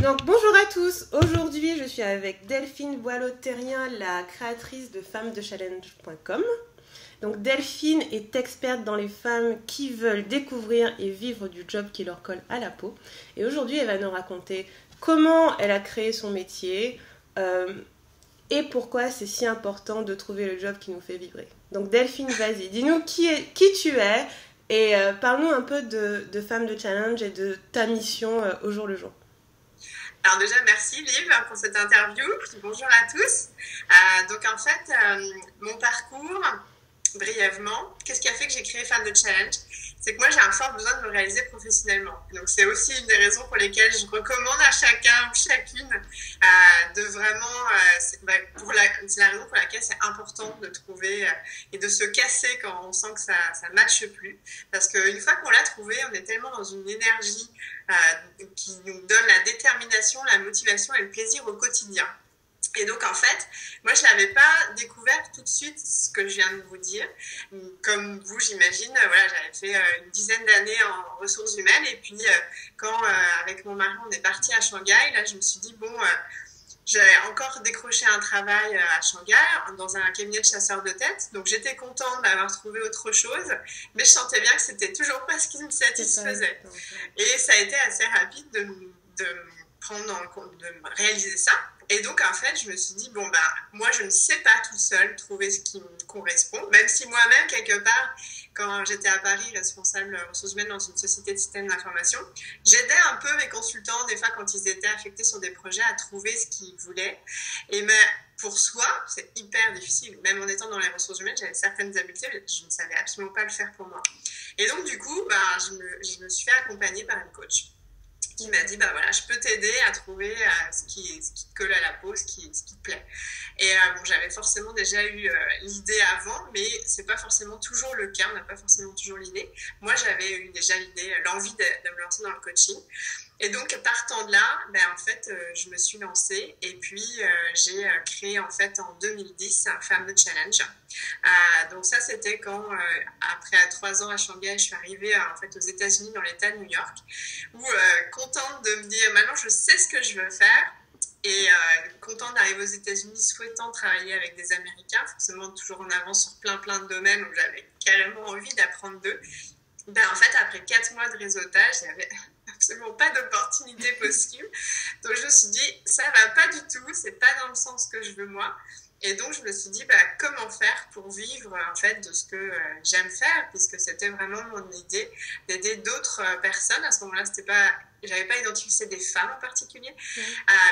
Donc bonjour à tous, aujourd'hui je suis avec Delphine Boileau-Terrien, la créatrice de femmesdechallenge.com. Donc Delphine est experte dans les femmes qui veulent découvrir et vivre du job qui leur colle à la peau. Et aujourd'hui elle va nous raconter comment elle a créé son métier et pourquoi c'est si important de trouver le job qui nous fait vibrer. Donc Delphine, vas-y, dis-nous qui tu es et parle-nous un peu de Femmes de Challenge et de ta mission au jour le jour. Alors déjà, merci Liv pour cette interview. Bonjour à tous. Donc en fait, mon parcours, brièvement, qu'est-ce qui a fait que j'ai créé Femmes de Challenge? C'est que moi, j'ai un fort besoin de me réaliser professionnellement. Donc c'est aussi une des raisons pour lesquelles je recommande à chacun ou chacune de vraiment... c'est la raison pour laquelle c'est important de trouver et de se casser quand on sent que ça ne matche plus. Parce qu'une fois qu'on l'a trouvé, on est tellement dans une énergie qui nous donne la détermination, la motivation et le plaisir au quotidien. Et donc, en fait, moi, je n'avais pas découvert tout de suite ce que je viens de vous dire. Comme vous, j'imagine, voilà, j'avais fait une dizaine d'années en ressources humaines. Et puis, quand, avec mon mari, on est parti à Shanghai, là, je me suis dit, bon, j'avais encore décroché un travail à Shanghai, dans un cabinet de chasseurs de tête. Donc, j'étais contente d'avoir trouvé autre chose. Mais je sentais bien que c'était toujours pas ce qui me satisfaisait. Et ça a été assez rapide de prendre en compte, de réaliser ça. Et donc, en fait, je me suis dit, bon, moi, je ne sais pas toute seule trouver ce qui me correspond, même si moi-même, quelque part, quand j'étais à Paris, responsable ressources humaines dans une société de système d'information, j'aidais un peu mes consultants, des fois, quand ils étaient affectés sur des projets, à trouver ce qu'ils voulaient. Et mais pour soi, c'est hyper difficile. Même en étant dans les ressources humaines, j'avais certaines habiletés, mais je ne savais absolument pas le faire pour moi. Et donc, du coup, je me suis fait accompagner par une coach qui m'a dit, voilà, je peux t'aider à trouver ce qui te colle à la peau, ce qui te plaît. Et bon, j'avais forcément déjà eu l'idée avant, mais c'est pas forcément toujours le cas, on n'a pas forcément toujours l'idée. Moi, j'avais eu déjà l'envie de me lancer dans le coaching. Et donc, partant de là, en fait, je me suis lancée et puis j'ai créé en fait en 2010 Femmes de Challenge. Donc ça, c'était quand, après 3 ans à Shanghai, je suis arrivée en fait aux États-Unis dans l'État de New York, où contente de me dire maintenant je sais ce que je veux faire. Et contente d'arriver aux États-Unis, souhaitant travailler avec des Américains, forcément toujours en avance sur plein de domaines où j'avais carrément envie d'apprendre d'eux. En fait, après 4 mois de réseautage, il n'y avait absolument pas d'opportunité possible. Donc, je me suis dit, ça ne va pas du tout, c'est pas dans le sens que je veux moi. Et donc, je me suis dit, comment faire pour vivre, en fait, de ce que j'aime faire, puisque c'était vraiment mon idée d'aider d'autres personnes. À ce moment-là, j'avais pas identifié des femmes en particulier.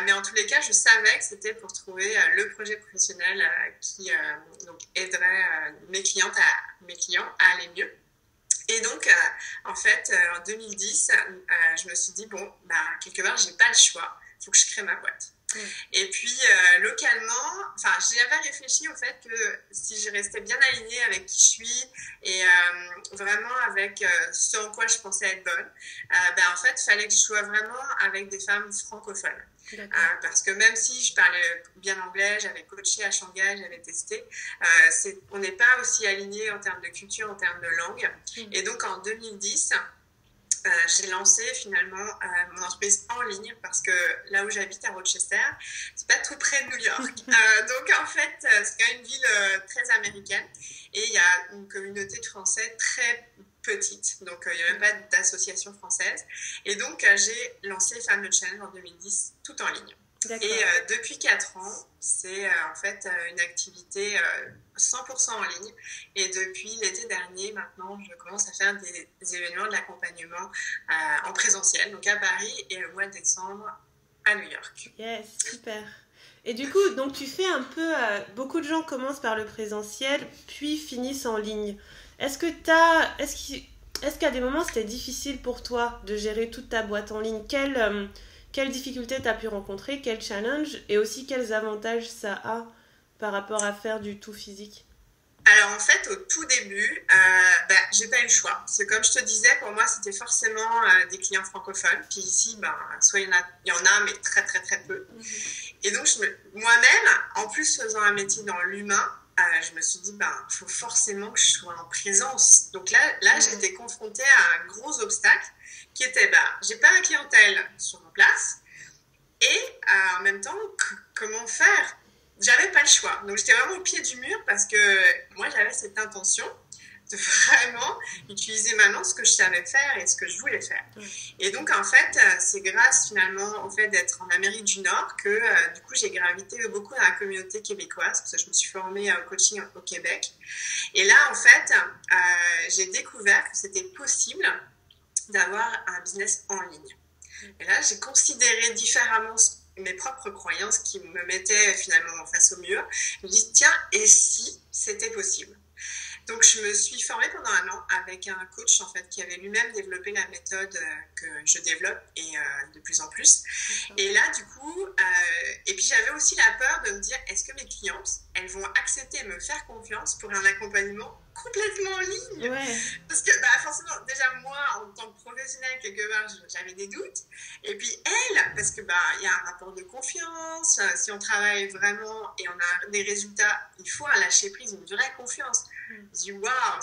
Mais en tous les cas, je savais que c'était pour trouver le projet professionnel qui donc aiderait mes clients à aller mieux. Et donc, en fait, en 2010, je me suis dit, quelque part, j'ai pas le choix. Il faut que je crée ma boîte. Et puis, localement, j'avais réfléchi au fait que si je restais bien alignée avec qui je suis et vraiment avec ce en quoi je pensais être bonne, en fait, il fallait que je sois vraiment avec des femmes francophones. Parce que même si je parlais bien anglais, j'avais coaché à Shanghai, j'avais testé, on n'est pas aussi alignés en termes de culture, en termes de langue. Et donc, en 2010... j'ai lancé finalement mon entreprise en ligne parce que là où j'habite à Rochester, c'est pas tout près de New York. Donc en fait, c'est quand même une ville très américaine et il y a une communauté de Français très petite. Donc il n'y a même pas d'association française. Et donc j'ai lancé Femmes de Challenge en 2010 tout en ligne. D'accord. Et depuis 4 ans, c'est en fait une activité 100% en ligne. Et depuis l'été dernier, maintenant, je commence à faire des événements de l'accompagnement en présentiel, donc à Paris et le mois de décembre à New York. Yes, super. Et du coup, donc tu fais un peu... beaucoup de gens commencent par le présentiel, puis finissent en ligne. Est-ce qu'à des moments, c'était difficile pour toi de gérer toute ta boîte en ligne? Quelles difficultés tu as pu rencontrer, quels challenges et aussi quels avantages ça a par rapport à faire du tout physique? Alors en fait, au tout début, j'ai pas eu le choix. C'est comme je te disais, pour moi, c'était forcément des clients francophones. Puis ici, soit il y en a, mais très très très peu. Et donc moi-même, en plus faisant un métier dans l'humain, je me suis dit, il faut forcément que je sois en présence. Donc là j'étais confrontée à un gros obstacle qui était, j'ai pas la clientèle sur place. Et en même temps, comment faire? J'avais pas le choix. Donc j'étais vraiment au pied du mur parce que moi j'avais cette intention de vraiment utiliser maintenant ce que je savais faire et ce que je voulais faire. Et donc en fait, c'est grâce finalement au fait d'être en Amérique du Nord que du coup j'ai gravité beaucoup dans la communauté québécoise parce que je me suis formée au coaching au Québec. Et là en fait, j'ai découvert que c'était possible d'avoir un business en ligne. Et là, j'ai considéré différemment mes propres croyances qui me mettaient finalement face au mur. Je me dis, tiens, et si c'était possible? Donc, je me suis formée pendant 1 an avec un coach en fait qui avait lui-même développé la méthode que je développe et de plus en plus. Et là, du coup, et puis j'avais aussi la peur de me dire, est-ce que mes clientes, elles vont accepter et me faire confiance pour un accompagnement complètement en ligne? Ouais. Parce que forcément, déjà moi, en tant que professionnelle, quelque part, j'avais des doutes. Et puis elle, parce que y a un rapport de confiance. Si on travaille vraiment et on a des résultats, il faut un lâcher prise, une vraie confiance. Je dis waouh,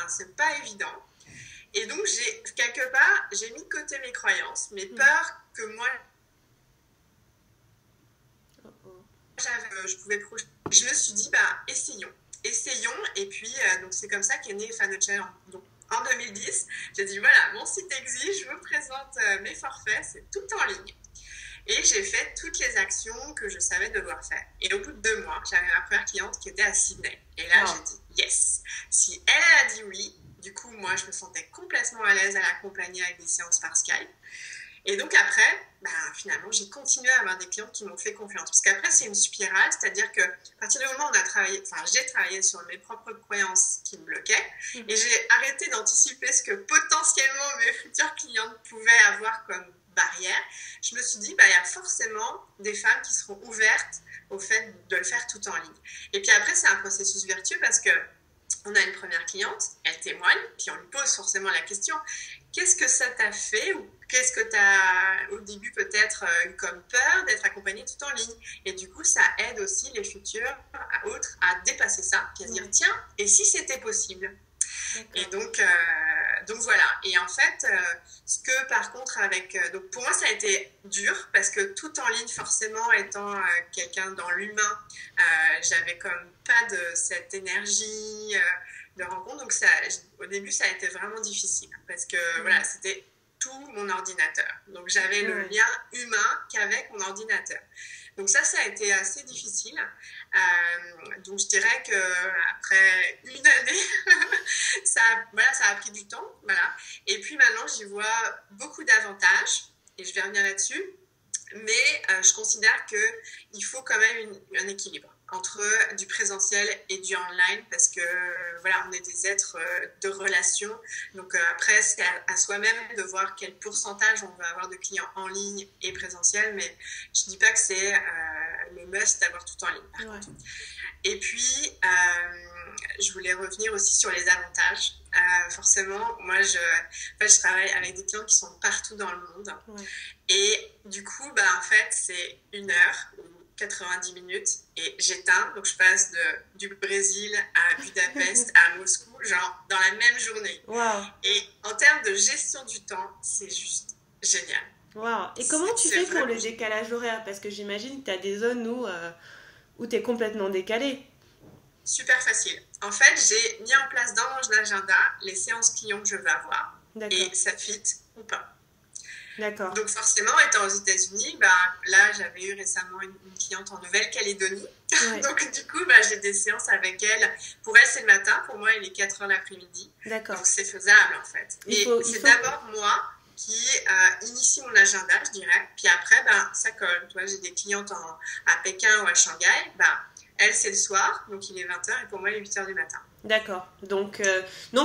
c'est pas évident. Et donc quelque part, j'ai mis de côté mes croyances, mes peurs que moi je pouvais projeter. Je me suis dit essayons. Et puis donc c'est comme ça qu'est né Fan de Challenge. Donc en 2010, j'ai dit voilà, mon site existe, je vous présente mes forfaits, c'est tout en ligne. Et j'ai fait toutes les actions que je savais devoir faire. Et au bout de 2 mois, j'avais ma première cliente qui était à Sydney. Et là, j'ai dit yes. Si elle a dit oui, du coup, moi, je me sentais complètement à l'aise à l'accompagner avec des séances par Skype. Et donc après, finalement, j'ai continué à avoir des clientes qui m'ont fait confiance. Parce qu'après, c'est une spirale, c'est-à-dire qu'à partir du moment où j'ai travaillé sur mes propres croyances qui me bloquaient, et j'ai arrêté d'anticiper ce que potentiellement mes futures clientes pouvaient avoir comme barrière, je me suis dit, il y a forcément des femmes qui seront ouvertes au fait de le faire tout en ligne. Et puis après, c'est un processus vertueux parce que on a une première cliente, elle témoigne, puis on lui pose forcément la question, qu'est-ce que ça t'a fait ou qu'est-ce que tu as au début peut-être eu comme peur d'être accompagnée tout en ligne? Et du coup, ça aide aussi les futurs autres à dépasser ça, puis à se dire, tiens, et si c'était possible? Et donc voilà. Et en fait, ce que par contre donc pour moi ça a été dur parce que tout en ligne forcément étant quelqu'un dans l'humain, j'avais comme pas de cette énergie de rencontre. Donc au début ça a été vraiment difficile parce que voilà, c'était tout mon ordinateur. Donc j'avais le lien humain qu'avec mon ordinateur. Donc ça a été assez difficile. Donc je dirais qu'après 1 année, ça a pris du temps. Voilà. Et puis maintenant, j'y vois beaucoup d'avantages. Et je vais revenir là-dessus. Mais je considère qu'il faut quand même un équilibre entre du présentiel et du online parce que voilà, on est des êtres de relation. Donc après, c'est à soi-même de voir quel pourcentage on va avoir de clients en ligne et présentiel, mais je dis pas que c'est le must d'avoir tout en ligne par contre. Et puis, je voulais revenir aussi sur les avantages. Forcément, moi, je travaille avec des clients qui sont partout dans le monde. Et du coup, en fait, c'est 1 heure ou 90 minutes et j'éteins. Donc, je passe du Brésil à Budapest, à Moscou, genre dans la même journée. Wow. Et en termes de gestion du temps, c'est juste génial. Wow. Et comment tu fais pour le décalage horaire? Parce que j'imagine que tu as des zones où tu es complètement décalé. Super facile. En fait, j'ai mis en place dans mon agenda les séances clients que je veux avoir. Et ça fit ou pas. D'accord. Donc forcément, étant aux États-Unis, là, j'avais eu récemment une cliente en Nouvelle-Calédonie. Ouais. Donc du coup, j'ai des séances avec elle. Pour elle, c'est le matin. Pour moi, il est 4h l'après-midi. D'accord. Donc c'est faisable, en fait. C'est d'abord moi qui initie mon agenda, je dirais. Puis après, ça colle. Tu vois, j'ai des clientes à Pékin ou à Shanghai. Elle, c'est le soir, donc il est 20h, et pour moi, il est 8h du matin. D'accord. Donc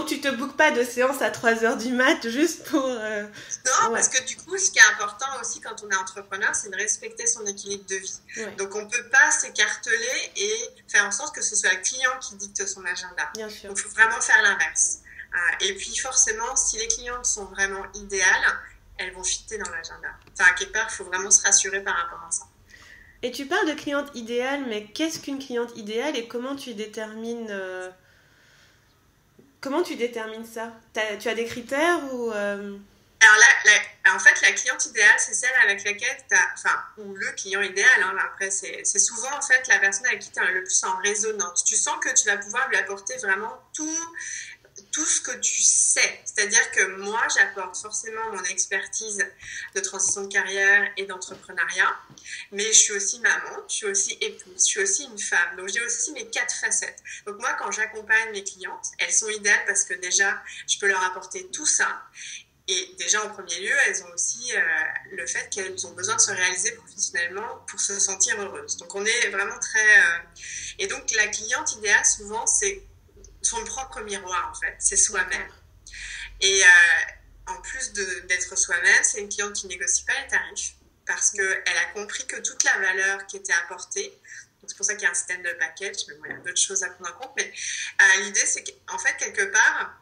tu te bookes pas de séance à 3h du mat juste pour... Non, parce que du coup, ce qui est important aussi quand on est entrepreneur, c'est de respecter son équilibre de vie. Ouais. Donc, on peut pas s'écarteler et faire en sorte que ce soit le client qui dicte son agenda. Bien sûr. Donc, il faut vraiment faire l'inverse. Et puis, forcément, si les clientes sont vraiment idéales, elles vont fitter dans l'agenda. Enfin, quelque part, il faut vraiment se rassurer par rapport à ça. Et tu parles de cliente idéale, mais qu'est-ce qu'une cliente idéale et comment tu détermines ça? Tu as des critères ou Alors là, en fait, la cliente idéale, c'est celle avec laquelle ou le client idéal, hein, après, c'est souvent, en fait, la personne avec qui tu es le plus en résonance. Tu sens que tu vas pouvoir lui apporter vraiment tout ce que tu sais. C'est-à-dire que moi, j'apporte forcément mon expertise de transition de carrière et d'entrepreneuriat, mais je suis aussi maman, je suis aussi épouse, je suis aussi une femme. Donc, j'ai aussi mes 4 facettes. Donc, moi, quand j'accompagne mes clientes, elles sont idéales parce que déjà, je peux leur apporter tout ça. Et déjà, en premier lieu, elles ont aussi le fait qu'elles ont besoin de se réaliser professionnellement pour se sentir heureuses. Donc, on est vraiment très... Et donc, la cliente idéale, souvent, c'est son propre miroir, en fait. C'est soi-même. Et en plus d'être soi-même, c'est une cliente qui ne négocie pas les tarifs parce qu'elle a compris que toute la valeur qui était apportée, donc c'est pour ça qu'il y a un système de package, mais bon, il y a d'autres choses à prendre en compte, mais l'idée, c'est qu'en fait, quelque part,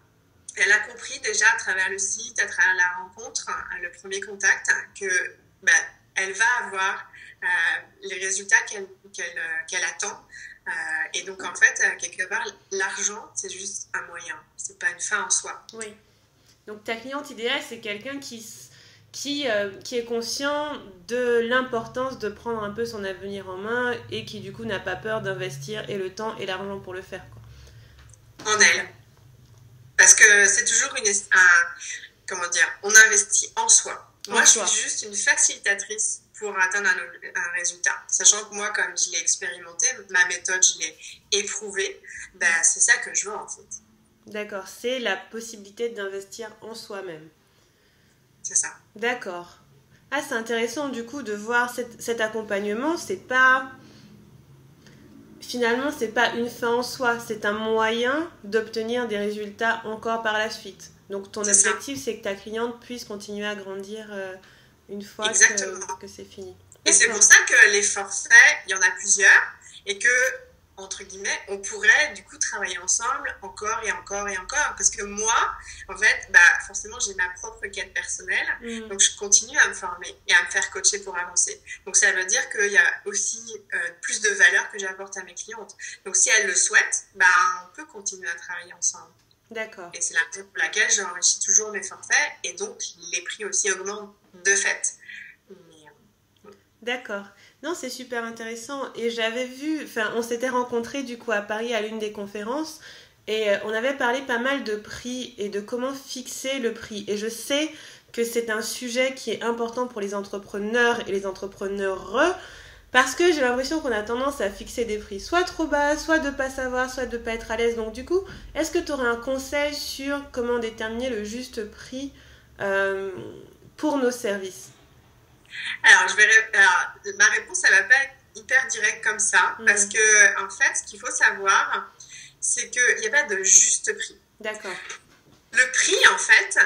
elle a compris déjà à travers le site, à travers la rencontre, le premier contact, que elle va avoir les résultats qu'elle attend. Et donc, en fait, quelque part, l'argent, c'est juste un moyen. C'est pas une fin en soi. Oui. Donc, ta cliente idéale, c'est quelqu'un qui est conscient de l'importance de prendre un peu son avenir en main et qui, du coup, n'a pas peur d'investir et le temps et l'argent pour le faire, quoi. En elle. Parce que c'est toujours comment dire, on investit en soi. Moi, je suis juste une facilitatrice pour atteindre un résultat. Sachant que moi, comme je l'ai expérimenté, ma méthode, je l'ai éprouvée, c'est ça que je veux en fait. D'accord, c'est la possibilité d'investir en soi-même. C'est ça. D'accord. Ah, c'est intéressant du coup de voir cet accompagnement, finalement, c'est pas une fin en soi, c'est un moyen d'obtenir des résultats encore par la suite. Donc ton objectif, c'est que ta cliente puisse continuer à grandir une fois que c'est fini. Et c'est pour ça que les forfaits, il y en a plusieurs, et que, entre guillemets, on pourrait du coup travailler ensemble encore et encore et encore. Parce que moi, en fait, forcément, j'ai ma propre quête personnelle, donc je continue à me former et à me faire coacher pour avancer. Donc ça veut dire qu'il y a aussi plus de valeur que j'apporte à mes clientes. Donc si elles le souhaitent, on peut continuer à travailler ensemble. D'accord. Et c'est la raison pour laquelle j'enrichis toujours mes forfaits, et donc les prix aussi augmentent de fait. D'accord. Non, c'est super intéressant. Et j'avais vu, on s'était rencontrés du coup à Paris à l'une des conférences et on avait parlé pas mal de prix et de comment fixer le prix. Et je sais que c'est un sujet qui est important pour les entrepreneurs et les entrepreneures parce que j'ai l'impression qu'on a tendance à fixer des prix soit trop bas, soit de pas savoir, soit de pas être à l'aise. Donc du coup, est-ce que tu aurais un conseil sur comment déterminer le juste prix pour nos services ? Alors, ma réponse, elle va pas être hyper directe comme ça, parce que, en fait, ce qu'il faut savoir, c'est qu'il n'y a pas de juste prix. D'accord. Le prix, en fait,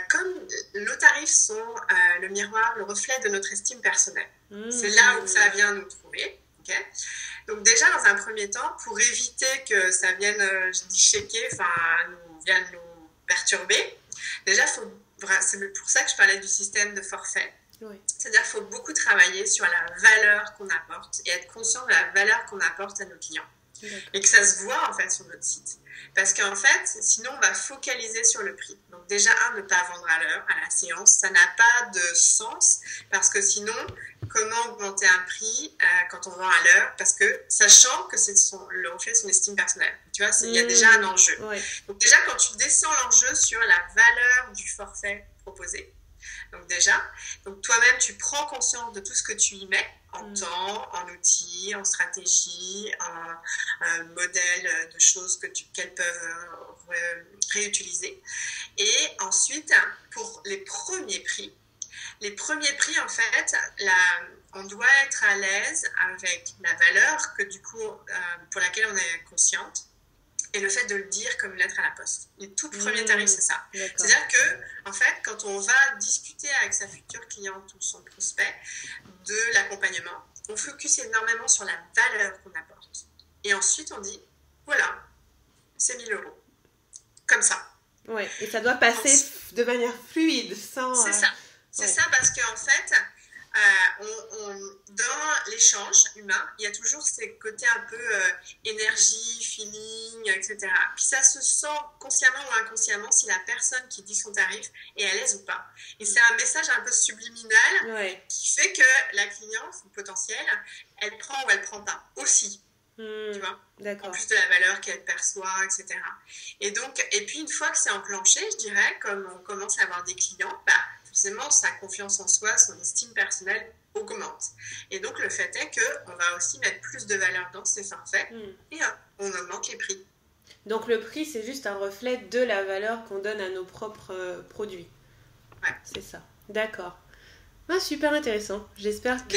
comme nos tarifs sont le miroir, le reflet de notre estime personnelle. C'est là où ça vient nous trouver. Okay. Donc, déjà, dans un premier temps, pour éviter que ça vienne, vienne nous perturber, déjà, c'est pour ça que je parlais du système de forfait. Oui. C'est-à-dire qu'il faut beaucoup travailler sur la valeur qu'on apporte et être conscient de la valeur qu'on apporte à nos clients. D'accord. Et que ça se voit en fait sur notre site. Parce qu'en fait, sinon on va focaliser sur le prix. Donc déjà, ne pas vendre à l'heure, à la séance, ça n'a pas de sens parce que sinon, comment augmenter un prix quand on vend à l'heure? Parce que sachant que c'est le reflet de son estime personnelle. Tu vois, il y a déjà un enjeu. Oui. Donc déjà, quand tu descends l'enjeu sur la valeur du forfait proposé, donc toi-même, tu prends conscience de tout ce que tu y mets en temps, en outils, en stratégie, en modèle de choses qu'elles peuvent réutiliser. Et ensuite, pour les premiers prix, en fait, on doit être à l'aise avec la valeur que du coup, pour laquelle on est consciente. Et le fait de le dire comme une lettre à la poste. Les tout premiers tarifs, c'est ça. D'accord. C'est-à-dire que, en fait, quand on va discuter avec sa future cliente ou son prospect de l'accompagnement, on focus énormément sur la valeur qu'on apporte. Et ensuite, on dit, voilà, c'est 1 000 €. Comme ça. Oui, et ça doit passer de manière fluide, sans... C'est ça. C'est ça parce qu'en fait, dans les l'échange humain, il y a toujours ces côtés un peu énergie, feeling, etc. Puis ça se sent consciemment ou inconsciemment si la personne qui dit son tarif est à l'aise ou pas. Et c'est un message un peu subliminal qui fait que la cliente potentielle, elle prend ou elle prend pas aussi. Tu vois, en plus de la valeur qu'elle perçoit, etc. Et donc, et puis une fois que c'est enclenché, je dirais, comme on commence à avoir des clients, forcément sa confiance en soi, son estime personnelle augmente. Et donc le fait est qu'on va aussi mettre plus de valeur dans ces forfaits et on augmente les prix. Donc le prix, c'est juste un reflet de la valeur qu'on donne à nos propres produits. Ouais. C'est ça. D'accord. Super intéressant. J'espère que...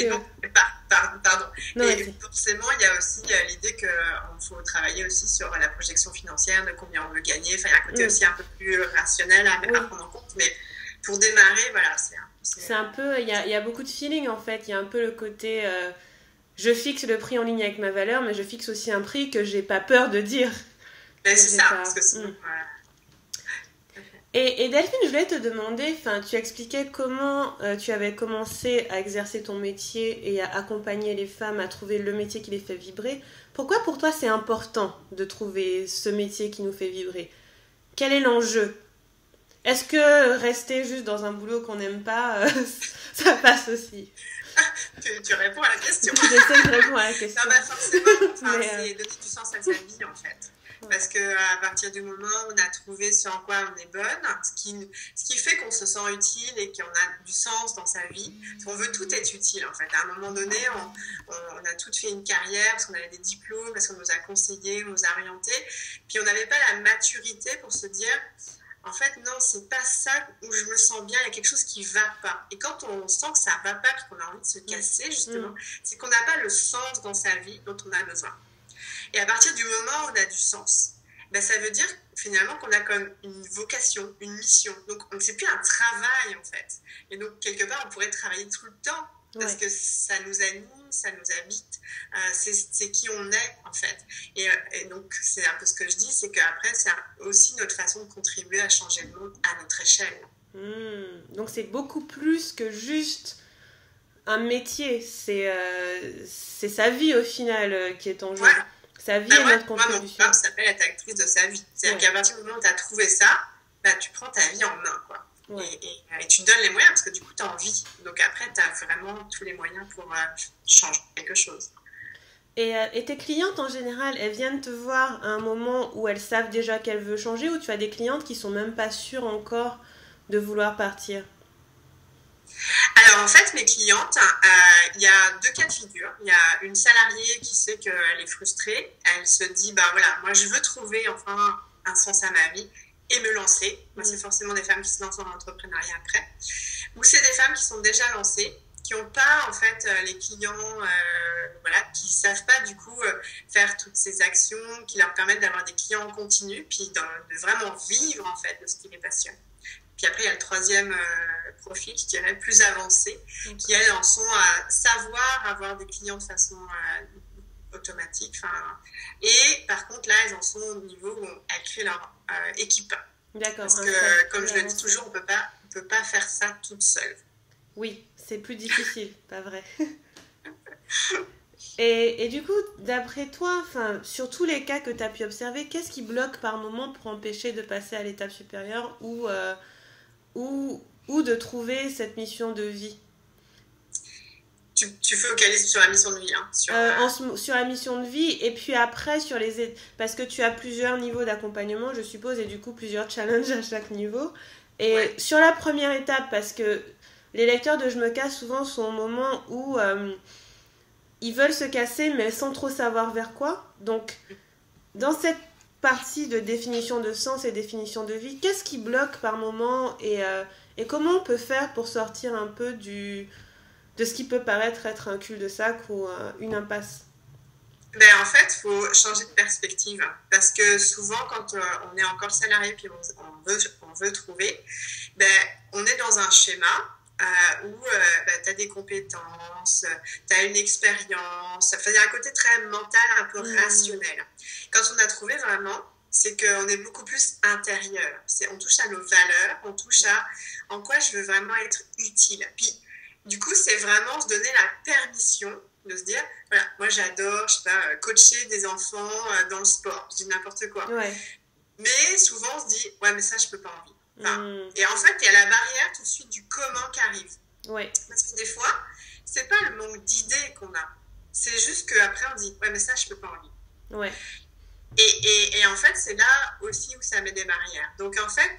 Pardon. Non, et forcément, il y a aussi l'idée qu'il faut travailler aussi sur la projection financière, de combien on veut gagner. Enfin, il y a un côté aussi un peu plus rationnel à prendre en compte. Mais pour démarrer, voilà, c'est un peu... Il y a beaucoup de feeling, en fait. Il y a un peu le côté... je fixe le prix en ligne avec ma valeur, mais je fixe aussi un prix que j'ai pas peur de dire. Mais c'est ça, parce que sinon... Voilà. Et Delphine, je voulais te demander, tu expliquais comment tu avais commencé à exercer ton métier et à accompagner les femmes à trouver le métier qui les fait vibrer. Pourquoi pour toi c'est important de trouver ce métier qui nous fait vibrer? Quel est l'enjeu? Est-ce que rester juste dans un boulot qu'on n'aime pas, ça passe aussi? Tu réponds à la question. J'essaie de répondre à la question. Non, forcément, c'est donner du sens à sa vie en fait. Parce qu'à partir du moment où on a trouvé ce en quoi on est bonne, ce qui fait qu'on se sent utile et qu'on a du sens dans sa vie, on veut tout être utile en fait. À un moment donné, on a toutes fait une carrière parce qu'on avait des diplômes, parce qu'on nous a conseillés, on nous a orientés, puis on n'avait pas la maturité pour se dire en fait non, c'est pas ça où je me sens bien, il y a quelque chose qui va pas. Et quand on sent que ça va pas puis qu'on a envie de se casser justement, c'est qu'on n'a pas le sens dans sa vie dont on a besoin. Et à partir du moment où on a du sens, ça veut dire finalement qu'on a comme une vocation, une mission. Donc, c'est plus un travail, en fait. Et donc, quelque part, on pourrait travailler tout le temps parce que ça nous anime, ça nous habite. C'est qui on est, en fait. Et donc, c'est un peu ce que je dis, c'est qu'après, c'est aussi notre façon de contribuer à changer le monde à notre échelle. Donc, c'est beaucoup plus que juste un métier. C'est sa vie, au final, qui est en jeu. Voilà. Sa vie et notre contribution. Mon programme s'appelle être actrice de sa vie. C'est-à-dire qu'à partir du moment où tu as trouvé ça, tu prends ta vie en main, quoi. Et tu donnes les moyens parce que du coup, tu as envie. Donc après, tu as vraiment tous les moyens pour changer quelque chose. Et tes clientes, en général, elles viennent te voir à un moment où elles savent déjà qu'elles veulent changer, ou tu as des clientes qui sont même pas sûres encore de vouloir partir? Alors en fait, mes clientes, il y a deux cas de figure. Il y a une salariée qui sait qu'elle est frustrée. Elle se dit, voilà, moi je veux trouver enfin un sens à ma vie et me lancer. Moi, c'est forcément des femmes qui se lancent en entrepreneuriat après. Ou c'est des femmes qui sont déjà lancées, qui n'ont pas en fait les clients, qui savent pas du coup faire toutes ces actions qui leur permettent d'avoir des clients en continu, puis de vraiment vivre en fait de ce qui les passionne. Puis après, il y a le troisième profil, je dirais, plus avancé, qui, elles, en sont à savoir avoir des clients de façon automatique. Et par contre, là, elles en sont au niveau où elles créent leur équipe. D'accord. Parce que, comme je le dis toujours, on peut pas faire ça toute seule. Oui, c'est plus difficile, pas vrai. Et du coup, d'après toi, sur tous les cas que tu as pu observer, qu'est-ce qui bloque par moment pour empêcher de passer à l'étape supérieure ou de trouver cette mission de vie? Tu focalises sur la mission de vie, hein, sur la mission de vie, et puis après sur parce que tu as plusieurs niveaux d'accompagnement, je suppose, et du coup plusieurs challenges à chaque niveau. Et sur la première étape, parce que les lecteurs de Je me casse souvent sont au moment où ils veulent se casser mais sans trop savoir vers quoi. Donc dans cette partie de définition de sens et définition de vie, qu'est-ce qui bloque par moment, et comment on peut faire pour sortir un peu de ce qui peut paraître être un cul-de-sac ou une impasse? En fait, il faut changer de perspective. Parce que souvent, quand on est encore salarié puis on veut trouver, on est dans un schéma où tu as des compétences, tu as une expérience. Il y a un côté très mental, un peu rationnel. Quand on a trouvé vraiment, c'est qu'on est beaucoup plus intérieur. On touche à nos valeurs, on touche à en quoi je veux vraiment être utile. Puis, du coup, c'est vraiment se donner la permission de se dire, voilà, moi j'adore, je sais pas, coacher des enfants dans le sport, je dis n'importe quoi. Ouais. Mais souvent on se dit, ouais, mais ça je peux pas en vivre. Enfin, et en fait, il y a la barrière tout de suite du comment qui arrive. Ouais. Parce que des fois, c'est pas le manque d'idées qu'on a. C'est juste qu'après on dit, ouais, mais ça je peux pas en vivre. Ouais. Et en fait, c'est là aussi où ça met des barrières. Donc en fait,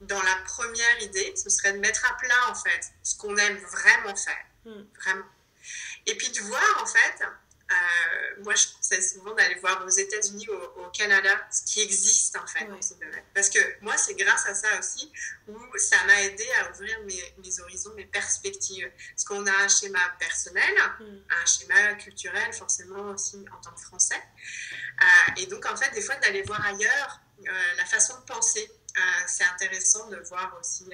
dans la première idée, ce serait de mettre à plat en fait ce qu'on aime vraiment faire. Vraiment. Et puis de voir en fait, moi je conseille souvent d'aller voir aux États-Unis, au Canada, ce qui existe en fait dans ce domaine. Parce que moi c'est grâce à ça aussi où ça m'a aidé à ouvrir mes horizons, mes perspectives. Parce qu'on a un schéma personnel, un schéma culturel forcément aussi en tant que Français. Et donc en fait des fois d'aller voir ailleurs la façon de penser. C'est intéressant de voir aussi,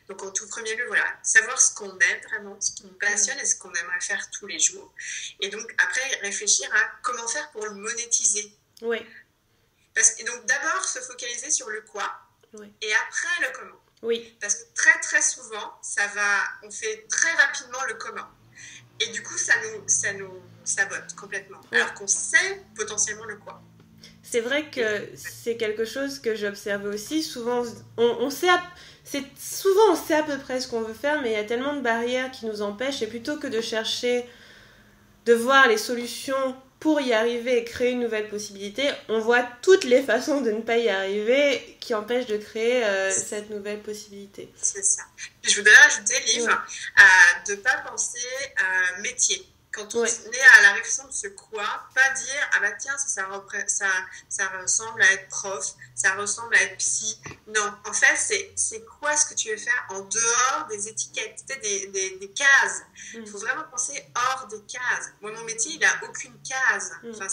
donc en tout premier lieu, voilà, savoir ce qu'on aime vraiment, ce qui nous passionne et ce qu'on aimerait faire tous les jours. Et donc après, réfléchir à comment faire pour le monétiser. Oui. Et donc d'abord se focaliser sur le quoi et après le comment. Oui. Parce que très très souvent, on fait très rapidement le comment. Et du coup, ça nous sabote complètement. Alors qu'on sait potentiellement le quoi. C'est vrai que c'est quelque chose que j'observe aussi. Souvent, on sait à peu près ce qu'on veut faire, mais il y a tellement de barrières qui nous empêchent. Et plutôt que de chercher, de voir les solutions pour y arriver et créer une nouvelle possibilité, on voit toutes les façons de ne pas y arriver qui empêchent de créer cette nouvelle possibilité. C'est ça. Puis je voudrais rajouter, Liv, de ne pas penser métier. Quand on est à la réflexion de ce quoi, pas dire, ah bah tiens, ça ressemble à être prof, ça ressemble à être psy. Non, en fait, c'est quoi ce que tu veux faire en dehors des étiquettes, des cases. Il faut vraiment penser hors des cases. Moi, mon métier, il n'a aucune case. Enfin,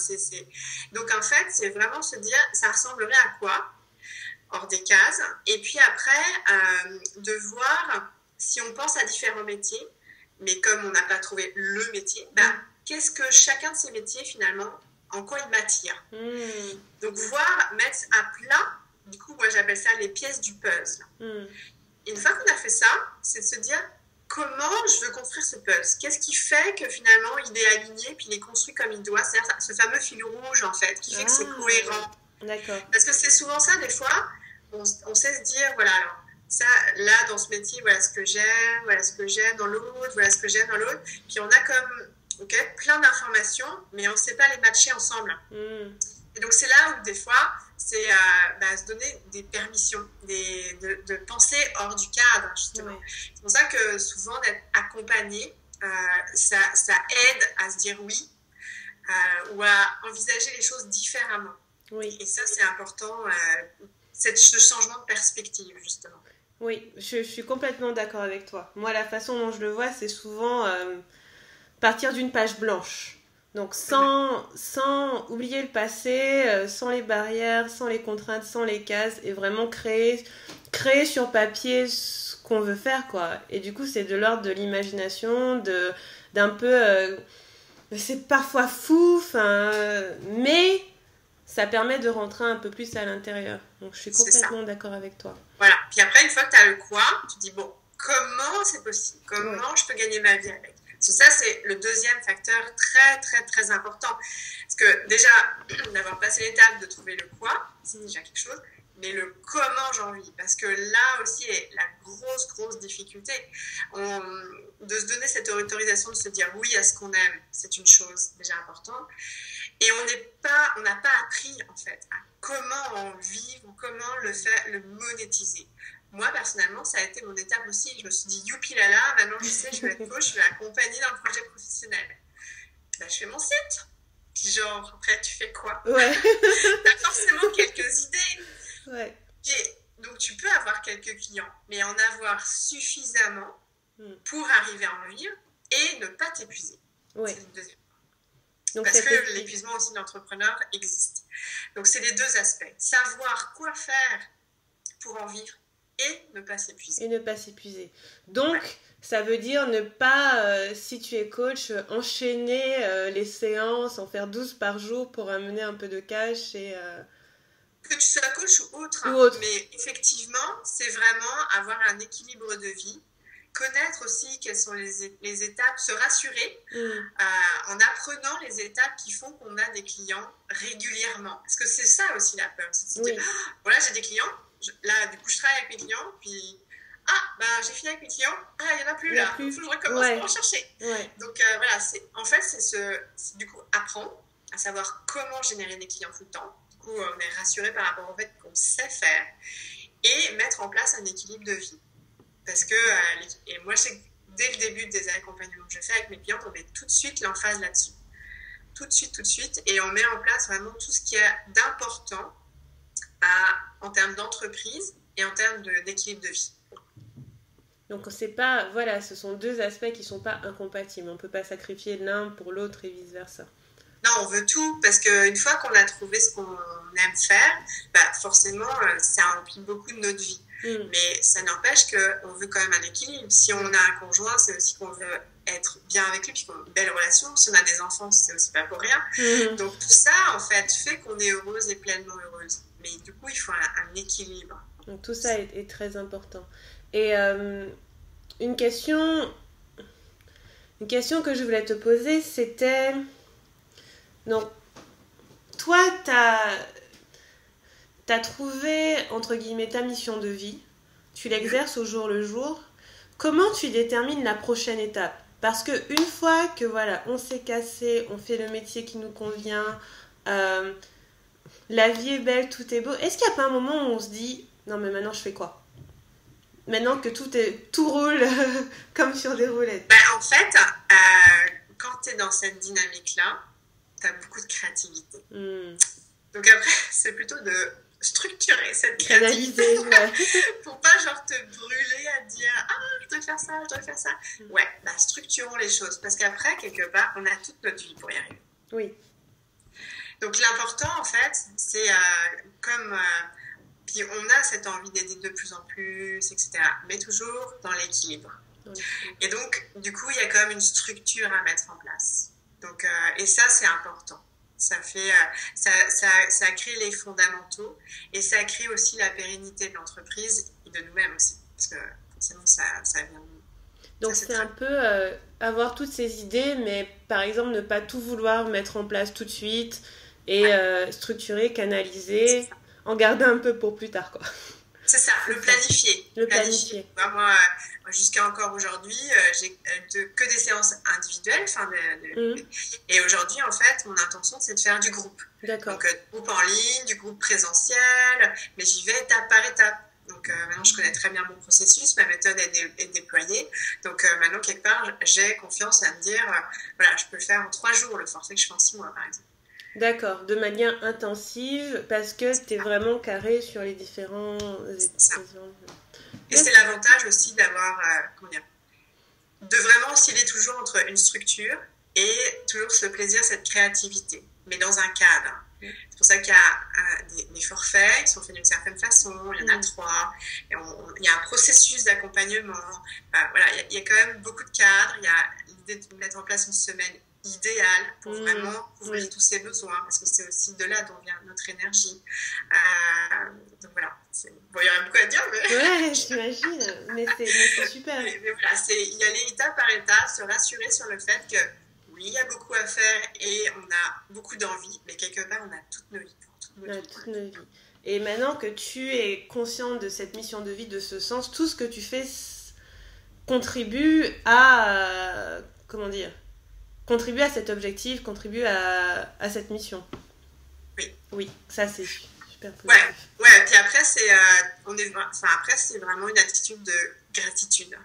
Donc, en fait, c'est vraiment se dire, ça ressemblerait à quoi hors des cases. Et puis après, de voir si on pense à différents métiers. Mais comme on n'a pas trouvé le métier, qu'est-ce que chacun de ces métiers, finalement, en quoi il m'attire. Donc, mettre à plat, du coup, moi, j'appelle ça les pièces du puzzle. Et une fois qu'on a fait ça, c'est de se dire comment je veux construire ce puzzle. Qu'est-ce qui fait que, finalement, il est aligné, puis il est construit comme il doit. C'est-à-dire ce fameux fil rouge, en fait, qui fait que c'est cohérent. D'accord. Parce que c'est souvent ça, des fois, on sait se dire, voilà, alors, ça, là, dans ce métier, voilà ce que j'aime dans l'autre, voilà ce que j'aime dans l'autre. Puis on a comme plein d'informations, mais on ne sait pas les matcher ensemble. Et donc c'est là où des fois, c'est se donner des permissions, de penser hors du cadre, justement. C'est pour ça que souvent, d'être accompagné, ça aide à se dire oui, ou à envisager les choses différemment. Et ça, c'est important, ce changement de perspective, justement. Oui, je suis complètement d'accord avec toi. Moi, la façon dont je le vois, c'est souvent partir d'une page blanche. Donc, sans oublier le passé, sans les barrières, sans les contraintes, sans les cases, et vraiment créer sur papier ce qu'on veut faire, quoi. Et du coup, c'est de l'ordre de l'imagination, d'un peu... c'est parfois fou, mais... ça permet de rentrer un peu plus à l'intérieur. Donc, je suis complètement d'accord avec toi. Voilà. Puis après, une fois que tu as le quoi, tu te dis, bon, comment c'est possible? Comment je peux gagner ma vie avec? Parce que ça, c'est le deuxième facteur très, très, très important. Parce que déjà, d'avoir passé l'étape de trouver le quoi, c'est déjà quelque chose. Mais le comment j'en vis. Parce que là aussi est la grosse, grosse difficulté. De se donner cette autorisation de se dire oui à ce qu'on aime, c'est une chose déjà importante. Et on n'a pas appris, en fait, à comment en vivre, comment le monétiser. Moi, personnellement, ça a été mon étape aussi. Je me suis dit, youpi lala, maintenant je sais, je vais être coach, je vais accompagner dans le projet professionnel. Je fais mon site. Puis genre, après, tu fais quoi? T'as forcément quelques idées. Et donc, tu peux avoir quelques clients, mais en avoir suffisamment pour arriver à en vivre et ne pas t'épuiser. C'est le deuxième. Donc, parce que l'épuisement aussi de l'entrepreneur existe. Donc, c'est les deux aspects. Savoir quoi faire pour en vivre et ne pas s'épuiser. Donc, ça veut dire ne pas, si tu es coach, enchaîner les séances, en faire 12 par jour pour amener un peu de cash et... Que tu sois coach ou autre. Mais effectivement, c'est vraiment avoir un équilibre de vie. connaître aussi quelles sont les étapes, se rassurer en apprenant les étapes qui font qu'on a des clients régulièrement. Parce que c'est ça aussi la peur. C'est de se dire, voilà, j'ai des clients, là, du coup, je travaille avec mes clients, puis, j'ai fini avec mes clients, il n'y en a plus là, il faut que je recommence pour en chercher. Donc, voilà, c'est du coup, apprendre à savoir comment générer des clients tout le temps. Du coup, on est rassuré par rapport au fait qu'on sait faire et mettre en place un équilibre de vie. Parce que, et moi, je sais que dès le début des accompagnements que je fais avec mes clientes, on met tout de suite l'emphase là-dessus. Tout de suite. Et on met en place vraiment tout ce qu'il y a d'important en termes d'entreprise et en termes d'équilibre de vie. Donc, c'est pas, voilà, ce sont deux aspects qui ne sont pas incompatibles. On ne peut pas sacrifier l'un pour l'autre et vice-versa. Non, on veut tout, parce qu'une fois qu'on a trouvé ce qu'on aime faire, forcément, ça implique beaucoup de notre vie. Mais ça n'empêche qu'on veut quand même un équilibre. Si on a un conjoint, c'est aussi qu'on veut être bien avec lui, puis qu'on a une belle relation. Si on a des enfants, c'est aussi pas pour rien. Donc tout ça, en fait qu'on est heureuse et pleinement heureuse. Mais du coup, il faut un équilibre. Donc tout ça est très important. Et une question que je voulais te poser, c'était... Donc, toi, t'as trouvé, entre guillemets, ta mission de vie. Tu l'exerces au jour le jour. Comment tu détermines la prochaine étape? Parce qu'une fois que, voilà, on s'est cassé, on fait le métier qui nous convient, la vie est belle, tout est beau. Est-ce qu'il n'y a pas un moment où on se dit, non mais maintenant je fais quoi? Maintenant que tout roule comme sur des roulettes. En fait, quand tu es dans cette dynamique-là, tu as beaucoup de créativité. Donc après, c'est plutôt de structurer cette créativité pour pas genre te brûler à dire je dois faire ça, structurons les choses, parce qu'après, quelque part, on a toute notre vie pour y arriver. Oui. Donc l'important, en fait, c'est puis on a cette envie d'aider de plus en plus, etc. Mais toujours dans l'équilibre. Et donc, du coup, il y a quand même une structure à mettre en place. Donc, et ça, c'est important. Ça crée les fondamentaux et ça crée aussi la pérennité de l'entreprise et de nous-mêmes aussi. Parce que forcément, ça vient de nous. Donc, c'est un peu avoir toutes ces idées, mais par exemple, ne pas tout vouloir mettre en place tout de suite et structurer, canaliser, en garder un peu pour plus tard, quoi. C'est ça, le planifier. Moi, jusqu'à encore aujourd'hui, j'ai que des séances individuelles. Et aujourd'hui, en fait, mon intention, c'est de faire du groupe. D'accord. Donc, du groupe en ligne, du groupe présentiel, mais j'y vais étape par étape. Donc, maintenant, je connais très bien mon processus, ma méthode est déployée. Donc, maintenant, quelque part, j'ai confiance à me dire, je peux le faire en 3 jours, le forfait que je fais en 6 mois, par exemple. D'accord, de manière intensive, parce que tu es vraiment carré sur les différents... Et c'est l'avantage aussi d'avoir, de vraiment osciller toujours entre une structure et toujours ce plaisir, cette créativité, mais dans un cadre. C'est pour ça qu'il y a des forfaits qui sont faits d'une certaine façon, il y en a 3, et il y a un processus d'accompagnement. Il y a quand même beaucoup de cadres, il y a l'idée de mettre en place une semaine idéal pour vraiment couvrir tous ses besoins, parce que c'est aussi de là dont vient notre énergie. Donc voilà, il y aurait beaucoup à dire, mais... Ouais, j'imagine, mais c'est super. Mais voilà, y aller étape par étape, se rassurer sur le fait que oui, il y a beaucoup à faire et on a beaucoup d'envie, mais quelque part, on a toutes nos vies. Toutes nos vies. Et maintenant que tu es consciente de cette mission de vie, de ce sens, tout ce que tu fais contribue à... contribue à cet objectif, contribue à cette mission. Oui, ça c'est super positif. Ouais, puis après c'est vraiment une attitude de gratitude.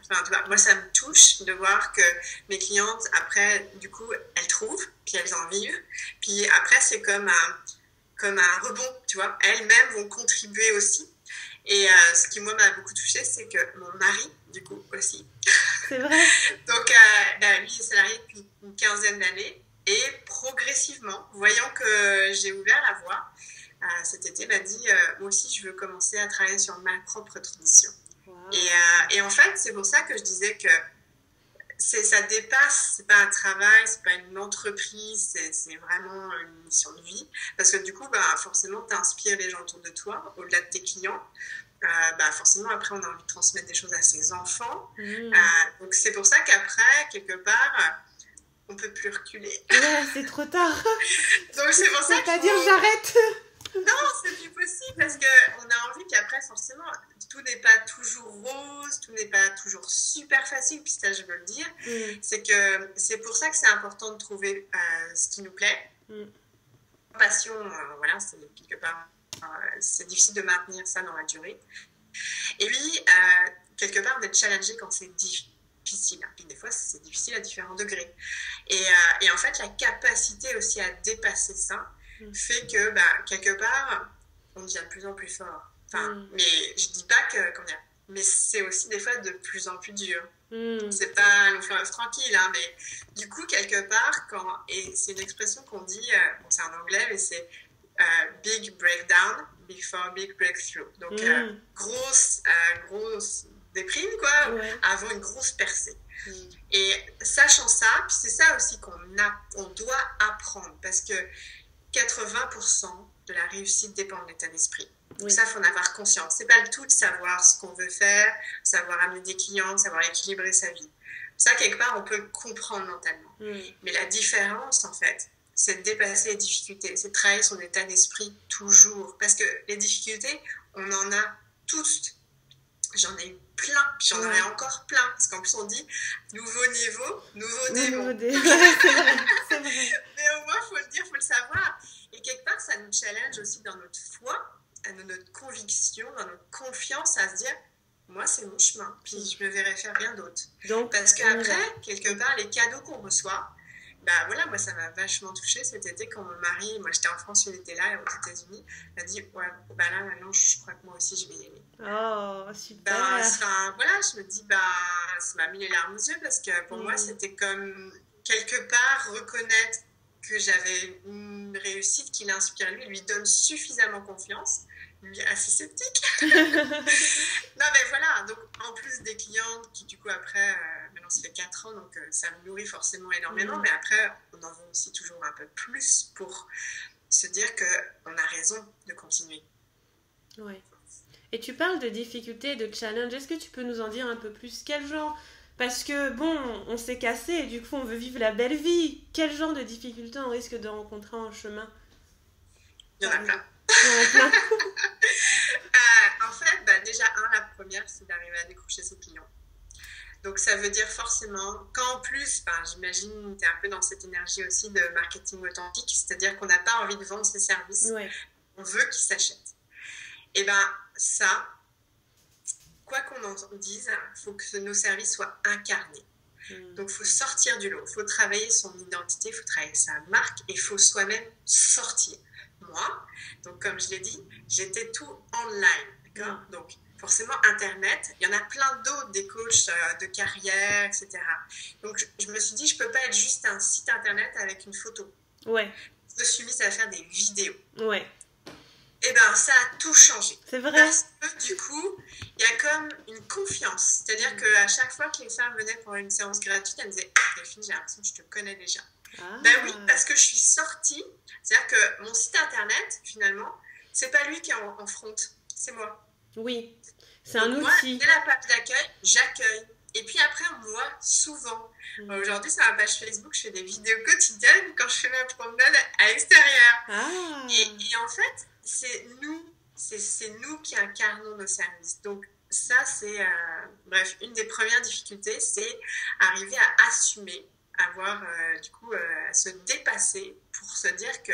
Moi ça me touche de voir que mes clientes après du coup elles trouvent, puis elles en vivent. Puis après c'est comme un rebond, tu vois. Elles-mêmes vont contribuer aussi. Et ce qui moi m'a beaucoup touchée, c'est que mon mari du coup aussi. C'est vrai. Donc, lui est salarié depuis une 15aine d'années et progressivement, voyant que j'ai ouvert la voie, cet été m'a dit moi aussi je veux commencer à travailler sur ma propre transition. Wow. Et en fait, c'est pour ça que je disais que ça dépasse, c'est pas un travail, c'est pas une entreprise, c'est vraiment une mission de vie. Parce que du coup, forcément, tu inspires les gens autour de toi, au-delà de tes clients. forcément, après, on a envie de transmettre des choses à ses enfants. Donc, c'est pour ça qu'après, quelque part, on peut plus reculer. Ouais, c'est trop tard. Donc, c'est pour ça faut pas dire j'arrête. Non, c'est plus possible parce qu'on a envie qu'après, forcément, tout n'est pas toujours rose, tout n'est pas toujours super facile, puis ça, je veux le dire. C'est pour ça que c'est important de trouver ce qui nous plaît. Passion, voilà, c'est quelque part, c'est difficile de maintenir ça dans la durée. Et puis, quelque part, d'être challengé quand c'est difficile. Puis des fois, c'est difficile à différents degrés. Et en fait, la capacité aussi à dépasser ça fait que, quelque part, on devient de plus en plus fort. Enfin, mais je dis pas que, comment dire, mais c'est aussi des fois de plus en plus dur. C'est pas un long fleuve tranquille, hein, mais du coup, quelque part, et c'est une expression qu'on dit, bon, c'est en anglais, mais c'est big breakdown before big breakthrough. Donc, grosse déprime, quoi, avant une grosse percée. Et sachant ça, puis c'est ça aussi qu'on doit apprendre, parce que 80% de la réussite dépend de l'état d'esprit. Donc ça, il faut en avoir conscience. C'est pas le tout de savoir ce qu'on veut faire, savoir amener des clients, savoir équilibrer sa vie. Ça, quelque part, on peut le comprendre mentalement. Mais la différence, en fait, c'est de dépasser les difficultés, c'est de travailler son état d'esprit toujours. Parce que les difficultés, on en a tous. J'en ai eu plein, j'en aurai encore plein. Parce qu'en plus, on dit nouveau niveau, nouveau démon. C'est vrai, c'est vrai. Mais au moins, il faut le dire, il faut le savoir. Et quelque part, ça nous challenge aussi dans notre foi, dans notre conviction, dans notre confiance à se dire, moi, c'est mon chemin. Puis je me verrai faire rien d'autre. Parce qu'après, quelque part, les cadeaux qu'on reçoit, voilà, moi, ça m'a vachement touchée cet été quand mon mari, moi, j'étais en France, il était là, aux États-Unis, il m'a dit, ouais, là, maintenant, je crois que moi aussi, je vais y aller. Oh, super. Voilà, je me dis, ça m'a mis les larmes aux yeux parce que pour moi, c'était comme quelque part reconnaître que j'avais une réussite qui l'inspire lui donne suffisamment confiance. Lui assez sceptique. Non, mais voilà, donc en plus des clientes qui, du coup, après, maintenant ça fait 4 ans, donc ça me nourrit forcément énormément, mais après, on en veut aussi toujours un peu plus pour se dire qu'on a raison de continuer. Ouais. Et tu parles de difficultés, de challenge. Est-ce que tu peux nous en dire un peu plus? Quel genre? Parce que, bon, on s'est cassé et du coup, on veut vivre la belle vie. Quel genre de difficultés on risque de rencontrer en chemin? Il y en a plein. En fait, déjà, la première, c'est d'arriver à décrocher ses clients. Donc, ça veut dire forcément, quand en plus, j'imagine, tu es un peu dans cette énergie aussi de marketing authentique, c'est-à-dire qu'on n'a pas envie de vendre ses services, on veut qu'ils s'achètent. Et ça, quoi qu'on en dise, il faut que nos services soient incarnés. Donc, il faut sortir du lot, il faut travailler son identité, il faut travailler sa marque et il faut soi-même sortir. Moi, donc comme je l'ai dit, j'étais tout online, d'accord ? Donc, forcément, Internet, il y en a plein d'autres, des coachs de carrière, etc. Donc, je me suis dit, je ne peux pas être juste un site Internet avec une photo. Je me suis mise à faire des vidéos. Et ça a tout changé. C'est vrai. Parce que du coup, il y a comme une confiance. C'est-à-dire qu'à chaque fois que les femmes venaient pour une séance gratuite, elles me disaient « Delphine, j'ai l'impression que je te connais déjà. » Oui, parce que je suis sortie. C'est-à-dire que mon site internet, finalement, c'est pas lui qui est en front, c'est moi. Oui, c'est un outil. Moi, dès la page d'accueil, j'accueille. Et puis après, on me voit souvent. Aujourd'hui, sur ma page Facebook, je fais des vidéos quotidiennes quand je fais ma promenade à l'extérieur. Et en fait, c'est nous qui incarnons nos services. Donc, ça, c'est, une des premières difficultés, c'est arriver à assumer, du coup, à se dépasser pour se dire que,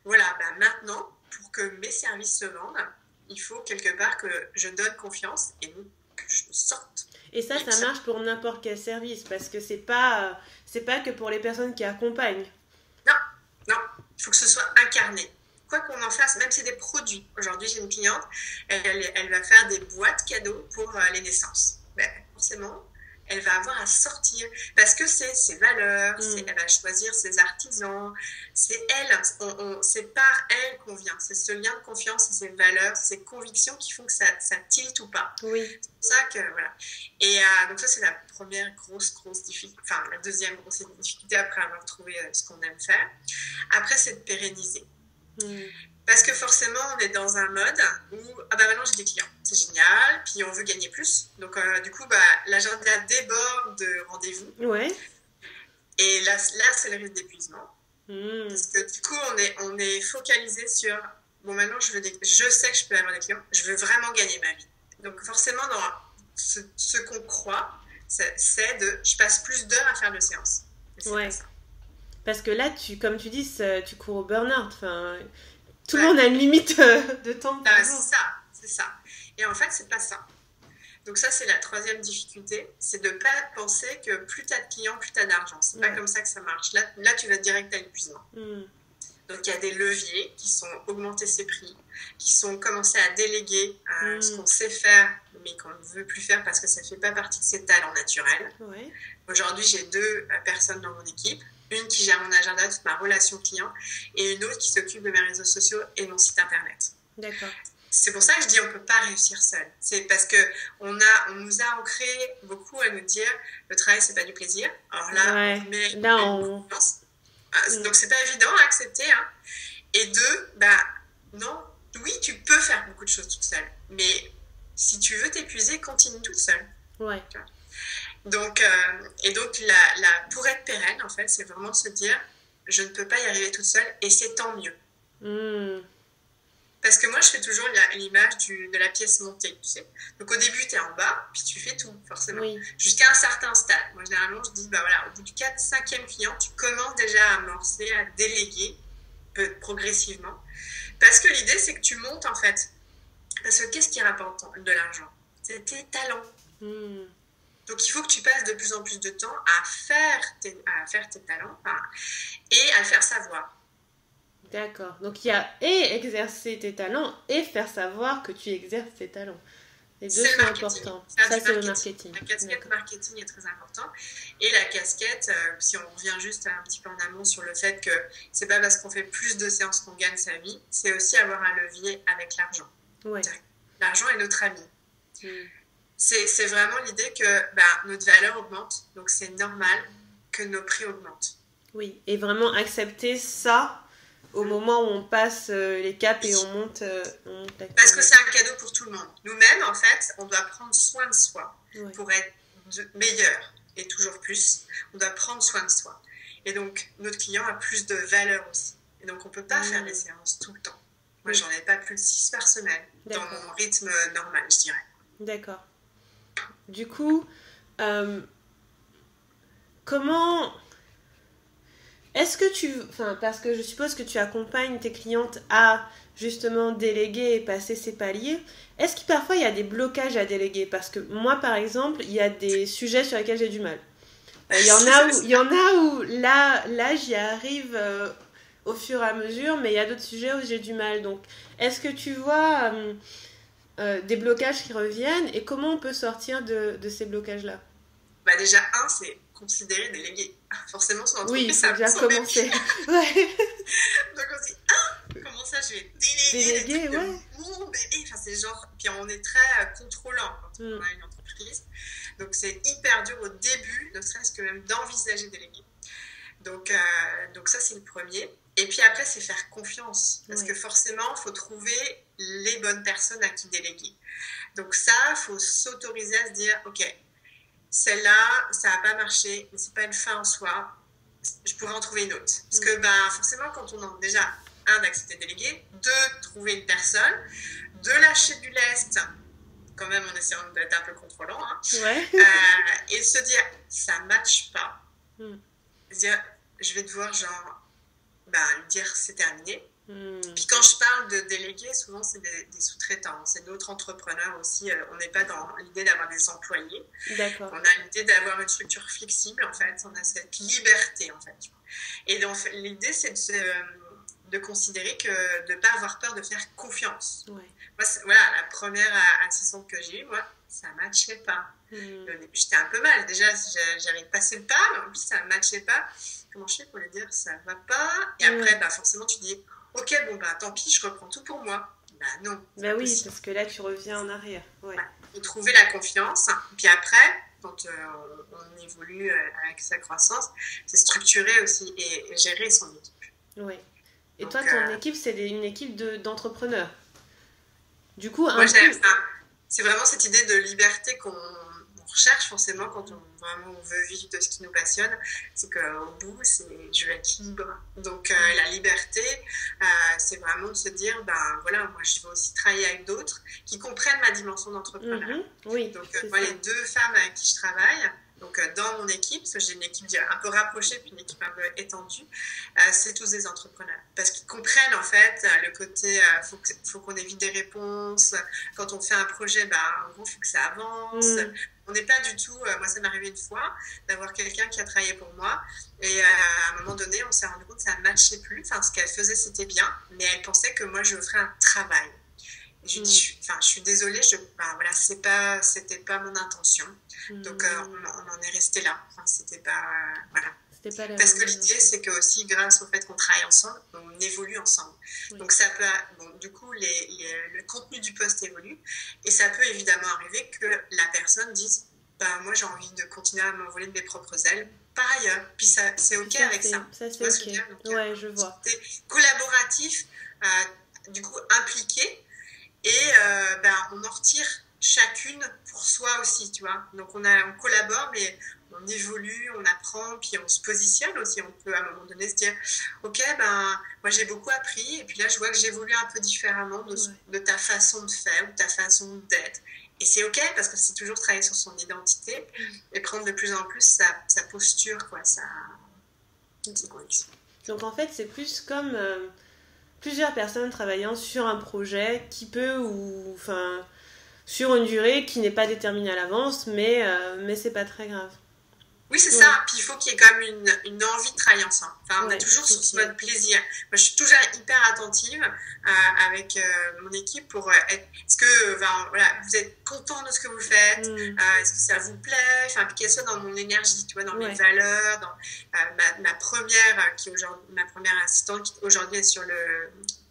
voilà, maintenant, pour que mes services se vendent, il faut quelque part que je donne confiance et donc que je sorte. Et ça marche pour n'importe quel service, parce que c'est pas que pour les personnes qui accompagnent. Non, il faut que ce soit incarné. Quoi qu'on en fasse, même si c'est des produits. Aujourd'hui, j'ai une cliente, elle va faire des boîtes cadeaux pour les naissances. Forcément, elle va avoir à sortir, parce que c'est ses valeurs, elle va choisir ses artisans, c'est elle, c'est par elle qu'on vient, c'est ce lien de confiance, c'est ses valeurs, ses convictions qui font que ça tilte ou pas. C'est pour ça que, voilà. Et donc ça, c'est la première grosse difficulté, la deuxième grosse difficulté après avoir trouvé ce qu'on aime faire. Après, c'est de pérenniser. Parce que forcément, on est dans un mode où, maintenant j'ai des clients. c'est génial. Puis on veut gagner plus. Donc, du coup, l'agenda déborde de rendez-vous. Ouais. Et là c'est le risque d'épuisement. Parce que du coup, on est focalisé sur bon, maintenant, je sais que je peux avoir des clients, je veux vraiment gagner ma vie. Donc, forcément, dans ce qu'on croit, c'est je passe plus d'heures à faire de séances. Ouais. Parce que là, comme tu dis, tu cours au burn-out. Enfin, tout le monde a une limite de temps par jour. C'est ça. Et en fait, c'est pas ça. Donc ça, c'est la troisième difficulté, c'est de ne pas penser que plus tu as de clients, plus tu as d'argent. C'est pas comme ça que ça marche. Là, tu vas direct à l'épuisement. Donc il y a des leviers qui sont augmenter ses prix, qui sont commencer à déléguer ce qu'on sait faire, mais qu'on ne veut plus faire parce que ça ne fait pas partie de ses talents naturels. Ouais. Aujourd'hui, j'ai 2 personnes dans mon équipe. Une qui gère mon agenda, toute ma relation client, et une autre qui s'occupe de mes réseaux sociaux et de mon site internet. D'accord. C'est pour ça que je dis on ne peut pas réussir seul. C'est parce qu'on nous a ancré beaucoup à nous dire le travail, c'est pas du plaisir. Alors là, donc c'est pas évident à accepter. Hein. Et 2, non, oui, tu peux faire beaucoup de choses toute seule. Mais si tu veux t'épuiser, continue toute seule. Ouais. Donc, pour être pérenne, en fait, c'est vraiment de se dire je ne peux pas y arriver toute seule et c'est tant mieux. Parce que moi, je fais toujours l'image de la pièce montée, tu sais. Donc, au début, tu es en bas, puis tu fais tout, forcément. Oui. Jusqu'à un certain stade. Moi, généralement, je dis, au bout du 4-5e client, tu commences déjà à amorcer, à déléguer progressivement. Parce que l'idée, c'est que tu montes, en fait. Parce que qu'est-ce qui rapporte de l'argent? C'est tes talents. Donc, il faut que tu passes de plus en plus de temps à faire tes talents et à le faire savoir. D'accord. Donc, il y a et exercer tes talents et faire savoir que tu exerces tes talents. Les deux sont importants. Ça, c'est le marketing. La casquette marketing est très importante. Et la casquette, si on revient juste un petit peu en amont sur le fait que c'est pas parce qu'on fait plus de séances qu'on gagne sa vie, c'est aussi avoir un levier avec l'argent. Ouais. L'argent est notre ami. C'est vraiment l'idée que notre valeur augmente, donc c'est normal que nos prix augmentent. Oui, et vraiment accepter ça au moment où on passe les caps et on monte parce que c'est un cadeau pour tout le monde. Nous-mêmes, en fait, on doit prendre soin de soi pour être meilleur et toujours plus. On doit prendre soin de soi. Et donc, notre client a plus de valeur aussi. Et donc, on ne peut pas faire des séances tout le temps. Moi, j'en ai pas plus de 6 par semaine dans mon rythme normal, je dirais. D'accord. Du coup, comment... Est-ce que parce que je suppose que tu accompagnes tes clientes à justement déléguer et passer ces paliers, est-ce que parfois il y a des blocages à déléguer? Parce que moi, par exemple, il y a des sujets sur lesquels j'ai du mal. Il y en a où là j'y arrive au fur et à mesure, mais il y a d'autres sujets où j'ai du mal. Donc, est-ce que tu vois des blocages qui reviennent et comment on peut sortir de ces blocages-là? Déjà, c'est considérer déléguer. Forcément, son entreprise, ça a déjà commencé. Ouais. Donc, on se dit, comment ça, je vais déléguer de mon bébé. Enfin, c'est genre... Puis, on est très contrôlant quand on a une entreprise. Donc, c'est hyper dur au début, ne serait-ce que même d'envisager déléguer. Donc, ça, c'est le premier. Et puis après, c'est faire confiance. Parce que forcément, il faut trouver les bonnes personnes à qui déléguer. Donc ça, il faut s'autoriser à se dire, OK, celle-là, ça n'a pas marché, mais ce n'est pas une fin en soi. Je pourrais en trouver une autre. Parce que forcément, quand on a déjà, d'accepter de déléguer, 2, trouver une personne, de lâcher du lest, quand même en essayant d'être un peu contrôlant, et se dire, ça ne matche pas. Se dire, je vais devoir lui dire c'est terminé. Puis quand je parle de déléguer, souvent c'est des sous-traitants, c'est d'autres entrepreneurs aussi. On n'est pas dans l'idée d'avoir des employés. D'accord. On a l'idée d'avoir une structure flexible en fait. On a cette liberté en fait. Et donc l'idée c'est de considérer que de ne pas avoir peur de faire confiance. Moi, la première assistante que j'ai eue, moi, ça ne matchait pas. Au début, j'étais un peu mal. Déjà, j'avais passé le pas, mais en plus, ça ne matchait pas. Comment je fais pour lui dire ça ne va pas? Et après, forcément, tu dis ok, tant pis, je reprends tout pour moi. Non. Oui, parce que là, tu reviens en arrière. Ouais. Faut trouver la confiance. Puis après, quand on évolue avec sa croissance, c'est structurer aussi et gérer son équipe. Oui. Et donc, toi, ton équipe, c'est une équipe d'entrepreneurs. Du coup, moi, j'aime ça. c'est vraiment cette idée de liberté qu'on recherche forcément quand on veut vivre de ce qui nous passionne. C'est qu'au bout, je veux être libre. Donc la liberté, c'est vraiment de se dire, voilà, moi je veux aussi travailler avec d'autres qui comprennent ma dimension d'entrepreneur. Oui, donc moi, les 2 femmes avec qui je travaille, donc dans mon équipe, parce que j'ai une équipe un peu rapprochée puis une équipe un peu étendue, c'est tous des entrepreneurs. Parce qu'ils comprennent en fait le côté, faut qu'on ait vite des réponses. Quand on fait un projet, en gros, il faut que ça avance. On n'est pas du tout, moi ça m'est arrivé une fois, d'avoir quelqu'un qui a travaillé pour moi. Et à un moment donné, on s'est rendu compte que ça ne matchait plus. Enfin, ce qu'elle faisait, c'était bien, mais elle pensait que moi, je ferais un travail. Et je lui dis, je suis désolée, voilà, c'était pas mon intention. Donc, on en est resté là. Enfin, c'était pas, voilà. Parce que l'idée, c'est que aussi, grâce au fait qu'on travaille ensemble, on évolue ensemble. Oui. Donc, ça peut, du coup, le contenu du poste évolue. Et ça peut évidemment arriver que la personne dise, moi, j'ai envie de continuer à m'envoler de mes propres ailes par ailleurs. Puis c'est OK avec ça. Ça, c'est OK. Donc, je vois. C'est collaboratif, du coup, impliqué. Et on en retire chacune pour soi aussi, tu vois. Donc, on collabore, mais on évolue, on apprend, puis on se positionne aussi. On peut à un moment donné se dire, OK, moi j'ai beaucoup appris, et puis là je vois que j'évolue un peu différemment de ta façon de faire ou de ta façon d'être. Et c'est OK, parce que c'est toujours travailler sur son identité et prendre de plus en plus sa posture, quoi. Donc en fait, c'est plus comme plusieurs personnes travaillant sur un projet qui peut, sur une durée qui n'est pas déterminée à l'avance, mais c'est pas très grave. Oui, c'est ça. Puis il faut qu'il y ait quand même une envie de travailler ensemble. Enfin, on est toujours sur ce mode plaisir. Moi, je suis toujours hyper attentive avec mon équipe pour être... Est-ce que vous êtes content de ce que vous faites? Est-ce que ça vous plaît? Enfin, puis qu'elle soit dans mon énergie, tu vois, dans mes valeurs, dans ma première assistante qui aujourd'hui est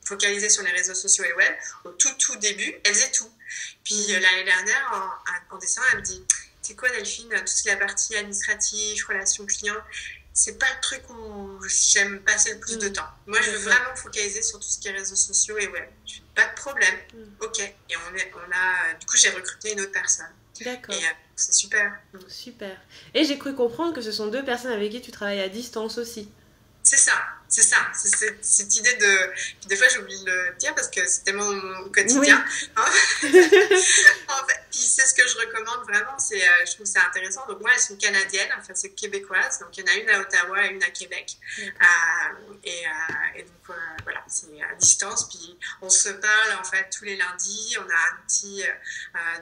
focalisée sur les réseaux sociaux et web. Au tout début, elle faisait tout. Puis l'année dernière, en décembre, elle me dit... C'est quoi, Delphine, toute la partie administrative, relations clients, c'est pas le truc où j'aime passer le plus de temps. Moi, je veux vraiment focaliser sur tout ce qui est réseaux sociaux et web. Pas de problème. OK. Et du coup, j'ai recruté une autre personne. D'accord. Et c'est super. Super. Et j'ai cru comprendre que ce sont 2 personnes avec qui tu travailles à distance aussi. C'est ça. C'est cette idée de... Puis des fois, j'oublie de le dire parce que c'est tellement mon quotidien. Oui. En fait, puis c'est ce que je recommande vraiment. Je trouve ça intéressant. Donc moi, elles sont canadiennes. Enfin, c'est québécoises. Donc il y en a une à Ottawa et une à Québec. Et donc voilà, c'est à distance. Puis on se parle en fait tous les lundis. On a un outil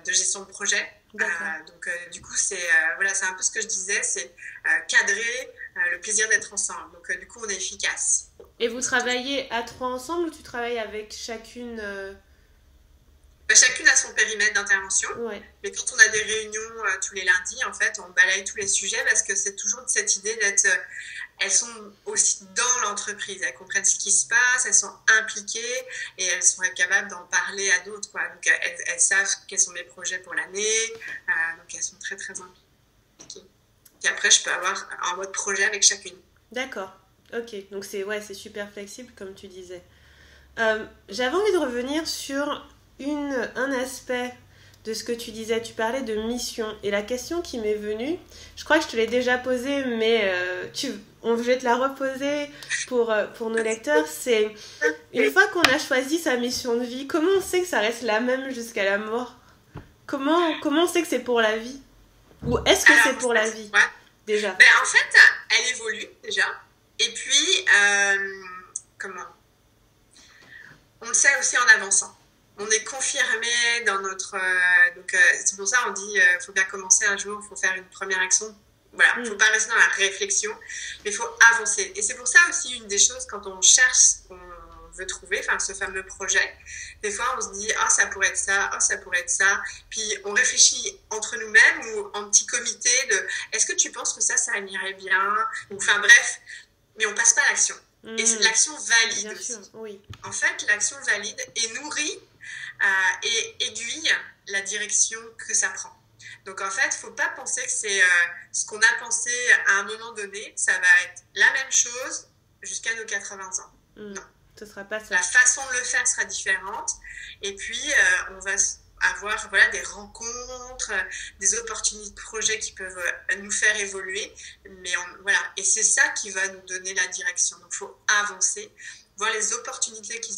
de gestion de projet. Donc du coup, c'est un peu ce que je disais. C'est cadrer le plaisir d'être ensemble. Donc du coup, on est efficace. Et vous travaillez à 3 ensemble ou tu travailles avec chacune Chacune a son périmètre d'intervention. Mais quand on a des réunions tous les lundis, en fait, on balaye tous les sujets parce que c'est toujours cette idée d'être... elles sont aussi dans l'entreprise. Elles comprennent ce qui se passe, elles sont impliquées et elles sont capables d'en parler à d'autres, quoi. Donc, elles savent quels sont mes projets pour l'année. Donc, elles sont très, très impliquées. Et après, je peux avoir un mode projet avec chacune. D'accord. Ok. Donc, c'est super flexible, comme tu disais. J'avais envie de revenir sur un aspect de ce que tu disais. Tu parlais de mission. Et la question qui m'est venue, je crois que je te l'ai déjà posée, mais je vais te la reposer pour nos lecteurs. C'est, une fois qu'on a choisi sa mission de vie, comment on sait que ça reste la même jusqu'à la mort? Comment on sait que c'est pour la vie? Ou est-ce que c'est pour la vie, déjà? En fait, elle évolue, déjà. Et puis, on le sait aussi en avançant. On est confirmé dans notre... c'est pour ça on dit faut bien commencer un jour, il faut faire une première action. Voilà, il ne faut pas rester dans la réflexion, mais il faut avancer. Et c'est pour ça aussi une des choses, quand on cherche, on veut trouver, ce fameux projet, des fois on se dit « Ah, ça pourrait être ça, ah, ça pourrait être ça ». Puis on réfléchit entre nous-mêmes ou en petit comité de « Est-ce que tu penses que ça irait bien ?» Enfin bref, mais on passe pas à l'action. Et l'action valide bien aussi. Sûr, oui. En fait, l'action valide et nourrit et aiguille la direction que ça prend. Donc en fait, il ne faut pas penser que c'est ce qu'on a pensé à un moment donné, ça va être la même chose jusqu'à nos 80 ans. Non. Ce sera pas ça. La façon de le faire sera différente. Et puis, on va avoir voilà, des rencontres, des opportunités de projets qui peuvent nous faire évoluer. Mais voilà. Et c'est ça qui va nous donner la direction. Donc, il faut avancer, voir les opportunités qui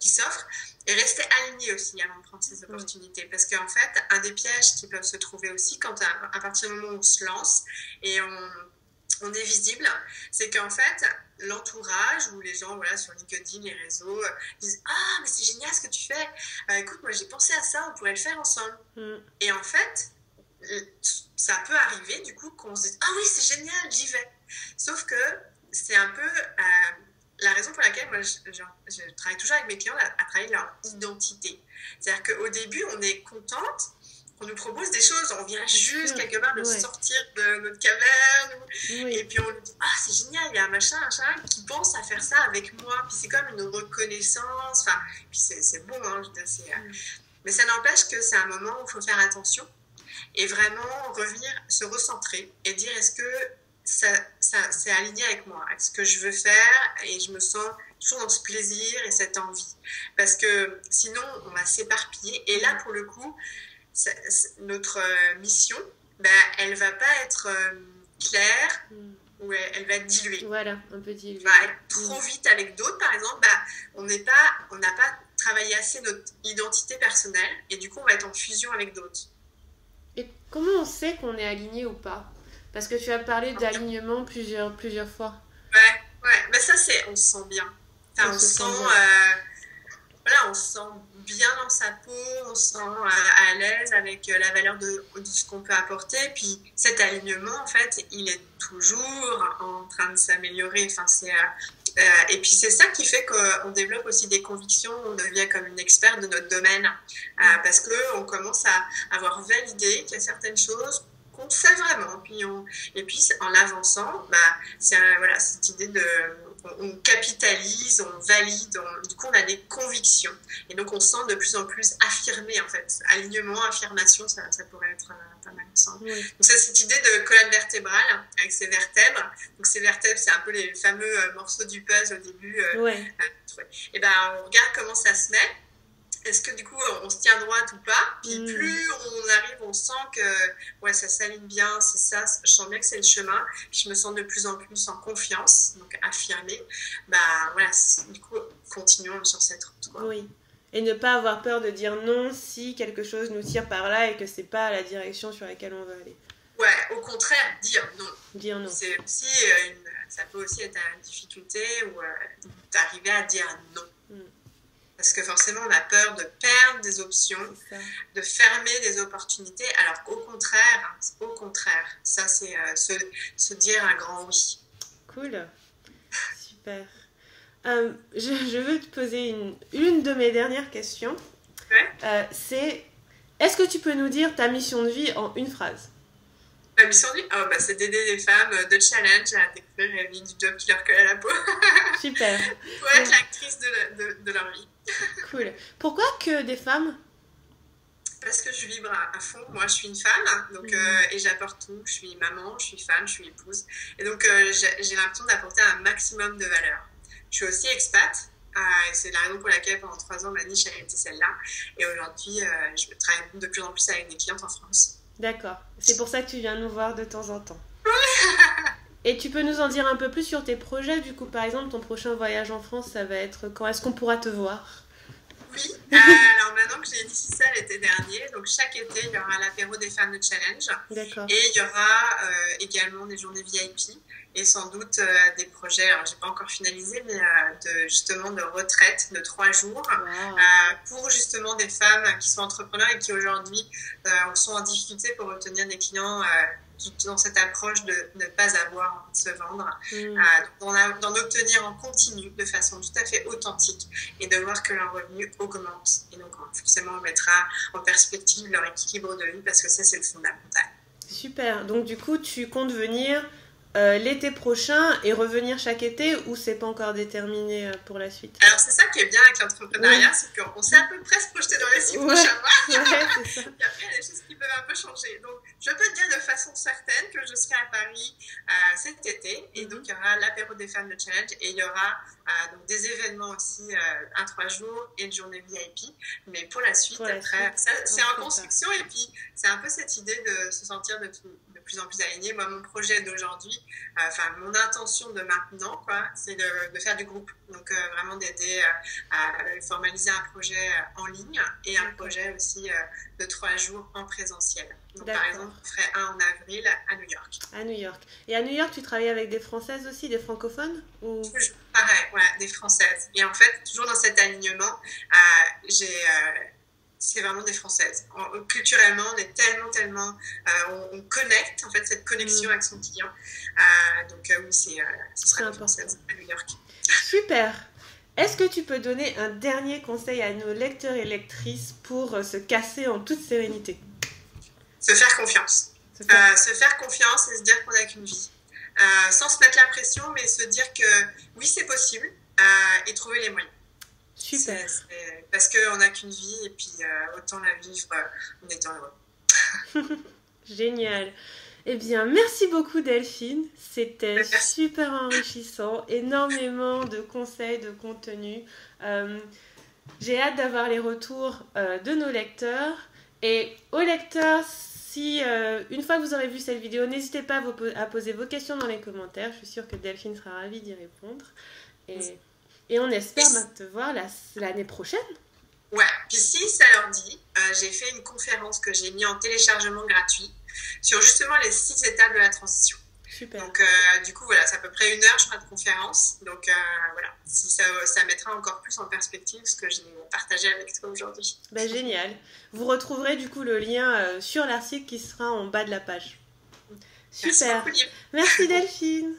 s'offrent et rester aligné aussi avant de prendre ces opportunités. Parce qu'en fait, un des pièges qui peuvent se trouver aussi quand à partir du moment où on se lance et on est visible, c'est qu'en fait, l'entourage ou les gens voilà, sur LinkedIn, les réseaux, disent « Ah, mais c'est génial ce que tu fais. Écoute, moi j'ai pensé à ça, on pourrait le faire ensemble. » Et en fait, ça peut arriver du coup qu'on se dise « Ah oui, c'est génial, j'y vais. » Sauf que c'est un peu la raison pour laquelle moi je travaille toujours avec mes clients à travailler leur identité. C'est-à-dire qu'au début, on est contente, on nous propose des choses, on vient juste quelque part de sortir de notre caverne, et puis on nous dit « Ah, c'est génial, il y a un machin qui pense à faire ça avec moi. » Puis c'est comme une reconnaissance, enfin, puis c'est bon, hein, je veux dire, mais ça n'empêche que c'est un moment où il faut faire attention et vraiment revenir, se recentrer et dire est-ce que ça c'est aligné avec moi, avec ce que je veux faire, et je me sens toujours dans ce plaisir et cette envie. Parce que sinon, on va s'éparpiller. Et là, pour le coup, notre mission, elle ne va pas être claire, ou elle va être diluée. Voilà, un peu diluée. Trop vite avec d'autres, par exemple, on n'a pas travaillé assez notre identité personnelle, et du coup, on va être en fusion avec d'autres. Et comment on sait qu'on est aligné ou pas ? Parce que tu as parlé d'alignement plusieurs fois. Ouais. Mais ça, on se sent bien. Enfin, on se sent bien dans sa peau, on se sent à l'aise avec la valeur de ce qu'on peut apporter. Puis cet alignement, en fait, il est toujours en train de s'améliorer. Enfin, et puis c'est ça qui fait qu'on développe aussi des convictions, on devient comme une experte de notre domaine. Parce qu'on commence à avoir validé qu'il y a certaines choses qu'on sait vraiment. Et puis en avançant, c'est cette idée on capitalise, on valide, du coup on a des convictions. Et donc on se sent de plus en plus affirmé en fait. Alignement, affirmation, ça pourrait être pas mal ensemble. Donc c'est cette idée de colonne vertébrale avec ses vertèbres. Donc ces vertèbres, c'est un peu les fameux morceaux du puzzle au début. Et on regarde comment ça se met. Est-ce que du coup on se tient droite ou pas? Puis plus on arrive, on sent que ça s'aligne bien, c'est ça, je sens bien que c'est le chemin. Puis je me sens de plus en plus en confiance, donc affirmée. Du coup, continuons sur cette route. Oui. Et ne pas avoir peur de dire non si quelque chose nous tire par là et que c'est pas la direction sur laquelle on veut aller. Ouais, au contraire, dire non. Dire non. C'est aussi ça peut aussi être une difficulté ou d'arriver à dire non. Parce que forcément, on a peur de perdre des options, de fermer des opportunités, alors qu'au contraire, ça c'est se dire un grand oui. Cool, super. Je veux te poser une de mes dernières questions. C'est, est-ce que tu peux nous dire ta mission de vie en une phrase? Ma mission de vie, c'est d'aider les femmes de challenge à découvrir la vie du job qui leur colle à la peau. Super. Pour être l'actrice de leur vie. Cool. Pourquoi que des femmes? Parce que je vibre à fond. Moi, je suis une femme, donc, et j'apporte tout. Je suis maman, je suis femme, je suis épouse. Et donc, j'ai l'impression d'apporter un maximum de valeur. Je suis aussi expat. Et c'est la raison pour laquelle, pendant 3 ans, ma niche a été celle-là. Et aujourd'hui, je travaille de plus en plus avec des clientes en France. D'accord. C'est pour ça que tu viens nous voir de temps en temps. Et tu peux nous en dire un peu plus sur tes projets, du coup, par exemple, ton prochain voyage en France, ça va être quand? Est-ce qu'on pourra te voir? Oui, alors maintenant que j'ai initié ça l'été dernier, donc chaque été, il y aura l'apéro des femmes de challenge. D'accord. Et il y aura également des journées VIP et sans doute des projets, alors j'ai pas encore finalisé, mais justement de retraite de 3 jours pour justement des femmes qui sont entrepreneurs et qui aujourd'hui sont en difficulté pour obtenir des clients dans cette approche de ne pas avoir envie de se vendre, d'en obtenir en continu de façon tout à fait authentique et de voir que leur revenu augmente. Et donc forcément on mettra en perspective leur équilibre de vie parce que ça c'est le fondamental. Super, donc du coup tu comptes venir l'été prochain et revenir chaque été, ou c'est pas encore déterminé pour la suite? Alors, c'est ça qui est bien avec l'entrepreneuriat, c'est qu'on sait à peu près se projeter dans les 6 prochains mois. Ouais, c'est ça. Et après, il y a des choses qui peuvent un peu changer. Donc, je peux te dire de façon certaine que je serai à Paris cet été. Et donc, il y aura l'apéro des femmes de Challenge. Et il y aura donc des événements aussi, un 3 jours et une journée VIP. Mais pour la suite, après, c'est en construction. Et puis, c'est un peu cette idée de se sentir de plus en plus aligné. Moi, mon projet d'aujourd'hui, mon intention de maintenant, quoi, c'est de faire du groupe. Donc, vraiment d'aider à formaliser un projet en ligne et un projet aussi de 3 jours en présentiel. Donc, par exemple, on ferait un en avril à New York. À New York. Et à New York, tu travailles avec des Françaises aussi, des francophones ou... Pareil, ouais, des Françaises. Et en fait, toujours dans cet alignement, c'est vraiment des Françaises. Culturellement, on est tellement... on connecte, en fait, cette connexion avec son client. Donc, oui, ce sera des Françaises à New York. Super. Est-ce que tu peux donner un dernier conseil à nos lecteurs et lectrices pour se casser en toute sérénité? Se faire confiance. Se faire confiance et se dire qu'on n'a qu'une vie. Sans se mettre la pression, mais se dire que oui, c'est possible et trouver les moyens. Super. Parce qu'on n'a qu'une vie et puis autant la vivre en étant heureux. Génial. Eh bien, merci beaucoup Delphine. C'était super enrichissant. Énormément de conseils, de contenu. J'ai hâte d'avoir les retours de nos lecteurs. Et aux lecteurs, si une fois que vous aurez vu cette vidéo, n'hésitez pas à poser vos questions dans les commentaires. Je suis sûre que Delphine sera ravie d'y répondre. Et on espère te voir l'année prochaine. Ouais, puis si ça leur dit, j'ai fait une conférence que j'ai mis en téléchargement gratuit sur justement les 6 étapes de la transition. Super. Donc, du coup, voilà, c'est à peu près 1 heure, je crois, de conférence. Donc, voilà, si ça mettra encore plus en perspective ce que j'ai partagé avec toi aujourd'hui. Ben, génial. Vous retrouverez du coup le lien sur l'article qui sera en bas de la page. Super. Merci beaucoup, Liv. Merci Delphine.